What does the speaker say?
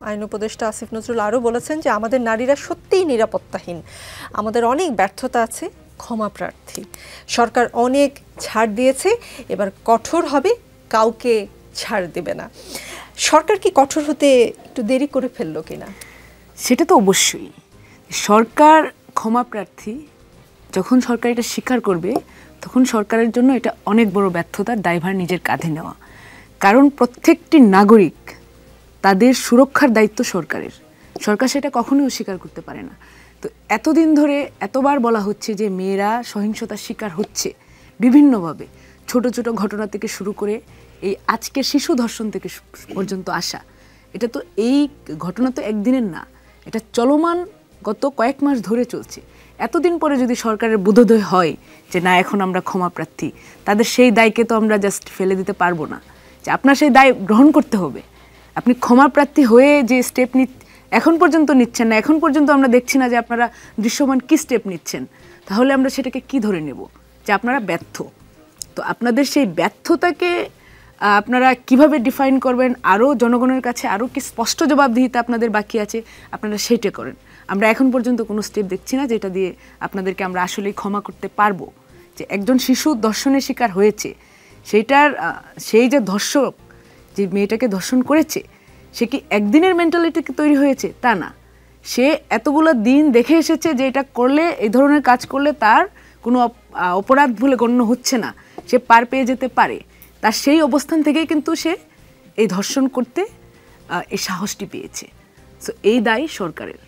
আইন উপদেষ্টা আসিফ নজরুল আরও বলেছেন যে আমাদের নারীরা সত্যিই নিরাপত্তাহীন, আমাদের অনেক ব্যর্থতা আছে, ক্ষমা প্রার্থী। সরকার অনেক ছাড় দিয়েছে, এবার কঠোর হবে, কাউকে ছাড় দেবে না। সরকার কি কঠোর হতে একটু দেরি করে ফেললো কিনা? সেটা তো অবশ্যই। সরকার ক্ষমা প্রার্থী, যখন সরকার এটা স্বীকার করবে তখন সরকারের জন্য এটা অনেক বড় ব্যর্থতার দায়ভার নিজের কাঁধে নেওয়া। কারণ প্রত্যেকটি নাগরিক, তাদের সুরক্ষার দায়িত্ব সরকারের। সরকার সেটা কখনোই অস্বীকার করতে পারে না। তো এতদিন ধরে এতবার বলা হচ্ছে যে মেয়েরা সহিংসতার শিকার হচ্ছে বিভিন্নভাবে, ছোট ছোট ঘটনা থেকে শুরু করে এই আজকে শিশু ধর্ষণ থেকে পর্যন্ত আসা। এটা তো এই ঘটনা তো একদিনের না, এটা চলমান গত কয়েক মাস ধরে চলছে। এতদিন পরে যদি সরকারের বোধোদয় হয় যে না এখন আমরা ক্ষমা প্রার্থী, তাদের সেই দায়কে তো আমরা জাস্ট ফেলে দিতে পারবো না, যে আপনার সেই দায় গ্রহণ করতে হবে। আপনি ক্ষমা প্রার্থী হয়ে যে স্টেপ এখন পর্যন্ত নিচ্ছেন না, এখন পর্যন্ত আমরা দেখছি না যে আপনারা দৃশ্যমান কি স্টেপ নিচ্ছেন, তাহলে আমরা সেটাকে কি ধরে নেব যে আপনারা ব্যর্থ। তো আপনাদের সেই ব্যর্থতাকে আপনারা কিভাবে ডিফাইন করবেন, আরও জনগণের কাছে আরও কি স্পষ্ট জবাবদিহিতা আপনাদের বাকি আছে, আপনারা সেইটা করেন। আমরা এখন পর্যন্ত কোনো স্টেপ দেখছি না যেটা দিয়ে আপনাদেরকে আমরা আসলেই ক্ষমা করতে পারবো। যে একজন শিশু ধর্ষণের শিকার হয়েছে, সেই যে ধর্ষক যে মেয়েটাকে ধর্ষণ করেছে, সে কি একদিনের মেন্টালিটিকে তৈরি হয়েছে? তা না, সে এতগুলো দিন দেখে এসেছে যে এটা করলে, এই ধরনের কাজ করলে তার কোনো অপরাধ বলে গণ্য হচ্ছে না, সে পার পেয়ে যেতে পারে। তার সেই অবস্থান থেকেই কিন্তু সে এই ধর্ষণ করতে এই সাহসটি পেয়েছে। সো এই দায় সরকারের।